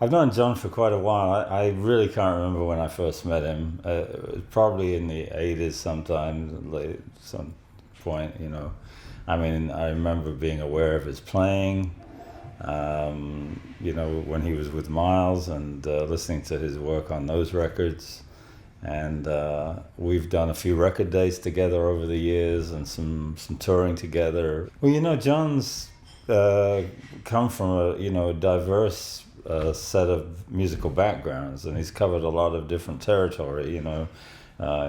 I've known John for quite a while. I really can't remember when I first met him. It was probably in the 80s sometime, late, some point, you know. I mean, I remember being aware of his playing, you know, when he was with Miles and listening to his work on those records. And we've done a few record dates together over the years and some touring together. Well, you know, John's come from a, you know, diverse set of musical backgrounds, and he's covered a lot of different territory, you know.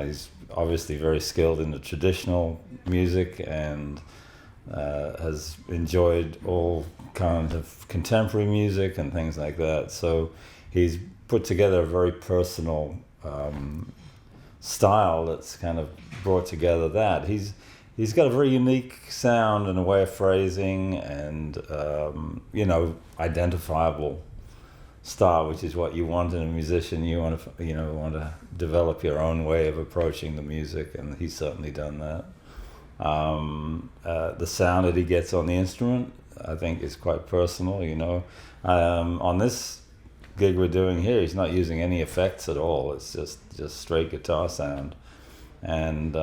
He's obviously very skilled in the traditional music and has enjoyed all kinds of contemporary music and things like that. So he's put together a very personal style that's kind of brought together that. He's got a very unique sound and a way of phrasing and, you know, identifiable style, which is what you want in a musician. You want to, you know, want to develop your own way of approaching the music, and he's certainly done that. The sound that he gets on the instrument, I think, is quite personal, you know. On this gig we're doing here, he's not using any effects at all. It's just straight guitar sound, and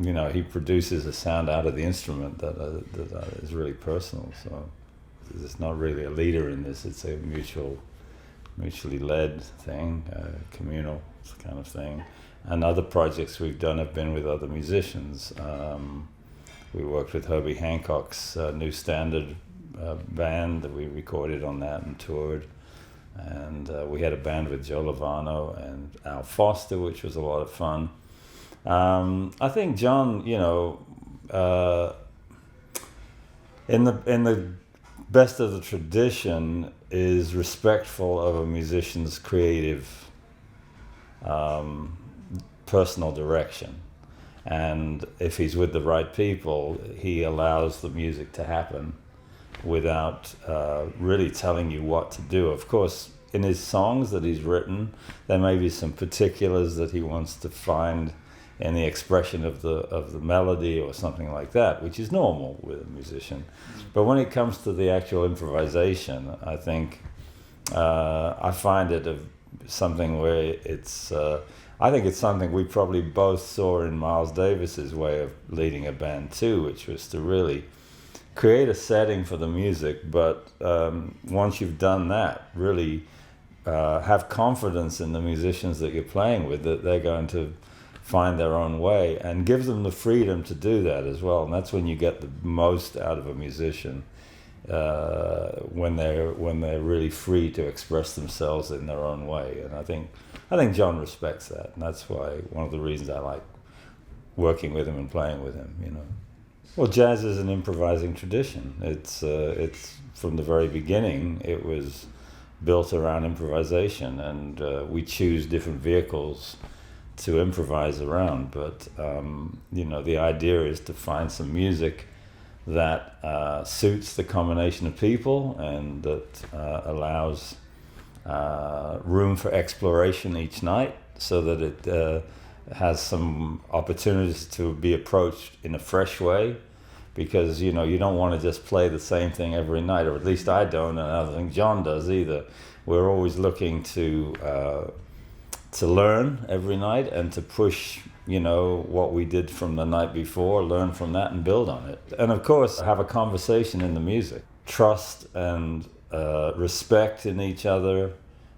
you know, he produces a sound out of the instrument that is really personal. So there's not really a leader in this. It's a mutually led thing, communal kind of thing. And other projects we've done have been with other musicians. We worked with Herbie Hancock's New Standard band that we recorded on that and toured. And we had a band with Joe Lovano and Al Foster, which was a lot of fun. I think John, you know, in the best of the tradition, is respectful of a musician's creative personal direction. And if he's with the right people, he allows the music to happen without really telling you what to do. Of course, in his songs that he's written, there may be some particulars that he wants to find in the expression of the melody or something like that, which is normal with a musician. But when it comes to the actual improvisation, I think I find it something where it's I think it's something we probably both saw in Miles Davis's way of leading a band too, which was to really create a setting for the music, but once you've done that, really have confidence in the musicians that you're playing with, that they're going to find their own way, and give them the freedom to do that as well. And that's when you get the most out of a musician, when they're really free to express themselves in their own way. And I think John respects that, and that's why one of the reasons I like working with him and playing with him, you know. Well, jazz is an improvising tradition. It's from the very beginning, it was built around improvisation, and we choose different vehicles to improvise around. But you know, the idea is to find some music that suits the combination of people and that allows room for exploration each night, so that it has some opportunities to be approached in a fresh way, because you know, you don't want to just play the same thing every night, or at least I don't, and I don't think John does either. We're always looking to learn every night and to push, you know, what we did from the night before, learn from that and build on it. And of course, have a conversation in the music. Trust and respect in each other,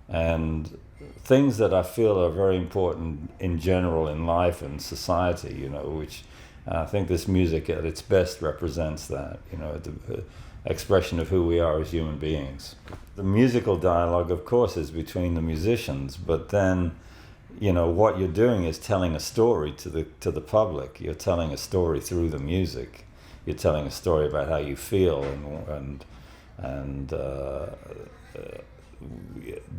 and things that I feel are very important in general in life and society, you know, which I think this music at its best represents that, you know, the expression of who we are as human beings. The musical dialogue, of course, is between the musicians, but then, you know, what you're doing is telling a story to the public. You're telling a story through the music. You're telling a story about how you feel and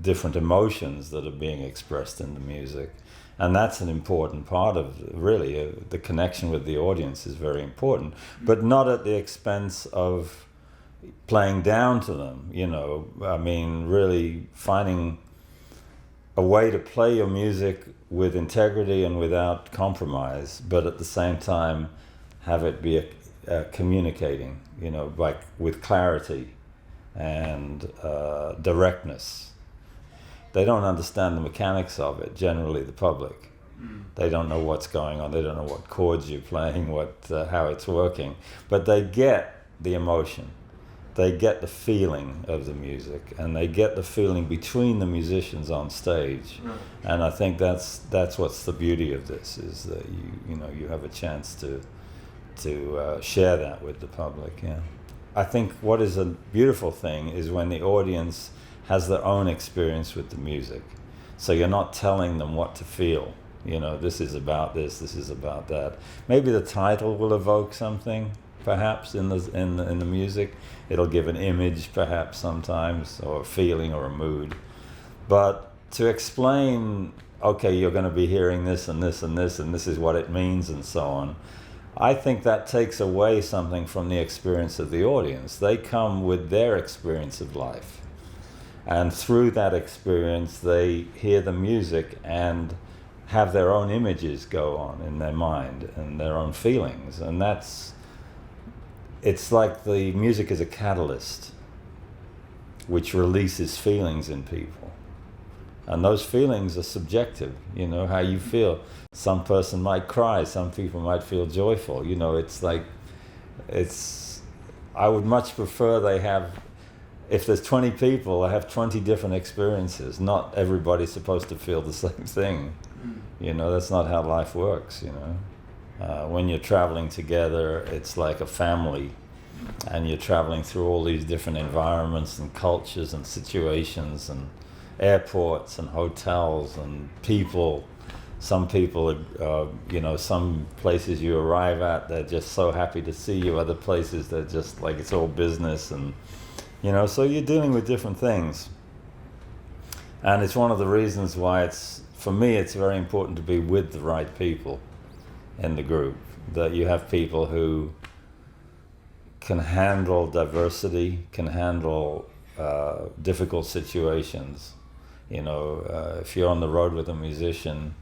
different emotions that are being expressed in the music. And that's an important part of, really, the connection with the audience is very important, but not at the expense of playing down to them, you know. I mean, really finding a way to play your music with integrity and without compromise, but at the same time have it be communicating, you know, like with clarity and directness, they don't understand the mechanics of it, generally the public. They don't know what's going on. They don't know what chords you're playing, how it's working. But they get the emotion. They get the feeling of the music, and they get the feeling between the musicians on stage. Right. And I think that's what's the beauty of this, is that you have a chance to share that with the public. Yeah. I think what is a beautiful thing is when the audience has their own experience with the music. So you're not telling them what to feel. This is about this is about that. Maybe the title will evoke something, perhaps, in the music. It'll give an image, perhaps, sometimes, or a feeling or a mood. But to explain, okay, you're going to be hearing this and this and this, and this is what it means, and so on, I think that takes away something from the experience of the audience. They come with their experience of life. And through that experience, they hear the music and have their own images go on in their mind and their own feelings. And it's like the music is a catalyst which releases feelings in people. And those feelings are subjective, how you feel. Some person might cry, some people might feel joyful. I would much prefer if there's 20 people, I have 20 different experiences. Not everybody's supposed to feel the same thing. That's not how life works, When you're traveling together, it's like a family, and you're traveling through all these different environments and cultures and situations and airports and hotels and people. Some people, some places you arrive at, they're just so happy to see you. Other places, they're just like it's all business, and so you're dealing with different things. And it's one of the reasons why for me, it's very important to be with the right people in the group. That you have people who can handle diversity, can handle difficult situations. If you're on the road with a musician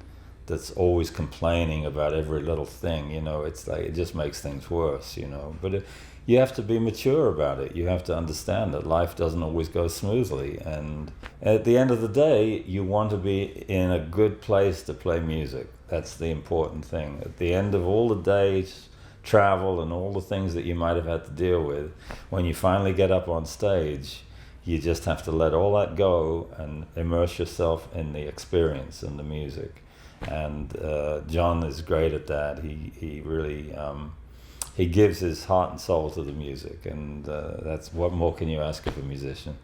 that's always complaining about every little thing, it's like it just makes things worse, But you have to be mature about it. You have to understand that life doesn't always go smoothly. And at the end of the day, you want to be in a good place to play music. That's the important thing. At the end of all the day's travel and all the things that you might have had to deal with, when you finally get up on stage, you just have to let all that go and immerse yourself in the experience and the music. And John is great at that. He really he gives his heart and soul to the music, and what more can you ask of a musician?